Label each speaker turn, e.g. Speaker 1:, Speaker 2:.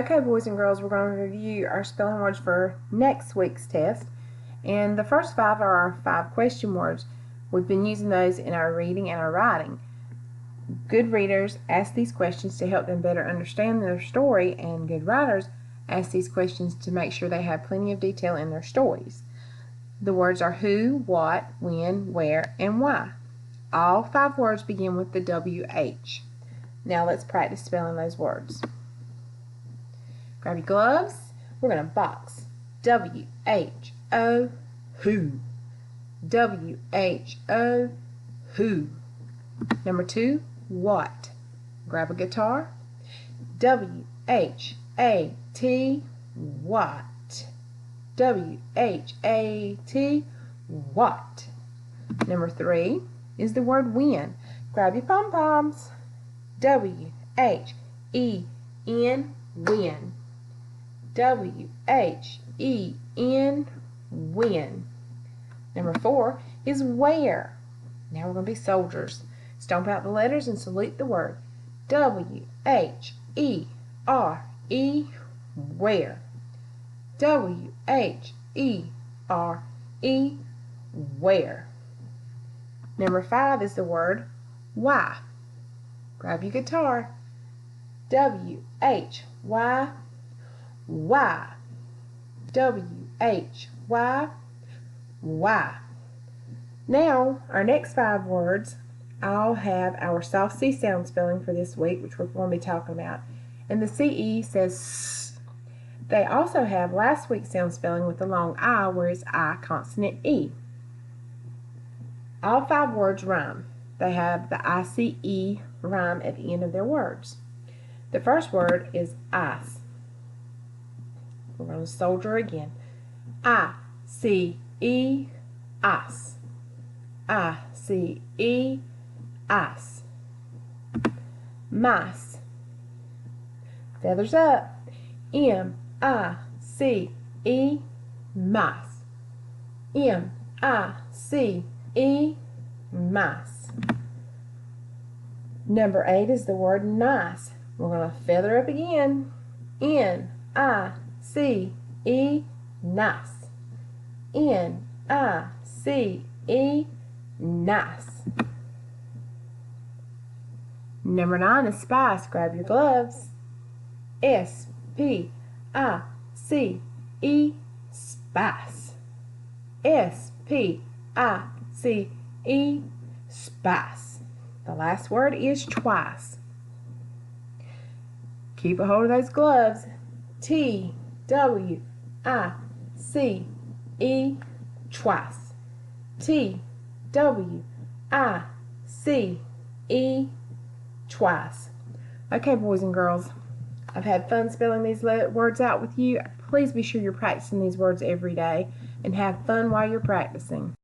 Speaker 1: Okay, boys and girls, we're going to review our spelling words for next week's test. And the first 5 are our 5 question words. We've been using those in our reading and our writing. Good readers ask these questions to help them better understand their story, and good writers ask these questions to make sure they have plenty of detail in their stories. The words are who, what, when, where, and why. All 5 words begin with the WH. Now let's practice spelling those words. Grab your gloves. We're going to box. W-H-O, who. W-H-O, who. Number 2, what. Grab a guitar. W-H-A-T, what. W-H-A-T, what. Number 3 is the word when. Grab your pom-poms. W-H-E-N, when. W-H-E-N, when. Number 4 is where. Now we're going to be soldiers. Stomp out the letters and salute the word. W-H-E-R-E, where. W-H-E-R-E, where. Number 5 is the word why. Grab your guitar. W-H-Y, why. W-H-Y, why. Now, our next 5 words all have our soft C sound spelling for this week, which we're going to be talking about. And the CE says S. They also have last week's sound spelling with the long I, where it's I consonant E. All 5 words rhyme. They have the ICE rhyme at the end of their words. The first word is ice. We're going to soldier again. I-C-E, ice. I-C-E, ice. Mice. Feathers up. M-I-C-E, mice. M-I-C-E, mice. Number 8 is the word nice. We're going to feather up again. N-I-C-E, nice. N-I-C-E, nice. Number 9 is spice. Grab your gloves. S-P-I-C-E, spice. S-P-I-C-E, spice. The last word is twice. Keep a hold of those gloves. T-W-I-C-E, twice. T-W-I-C-E, twice. Okay, boys and girls, I've had fun spelling these words out with you. Please be sure you're practicing these words every day and have fun while you're practicing.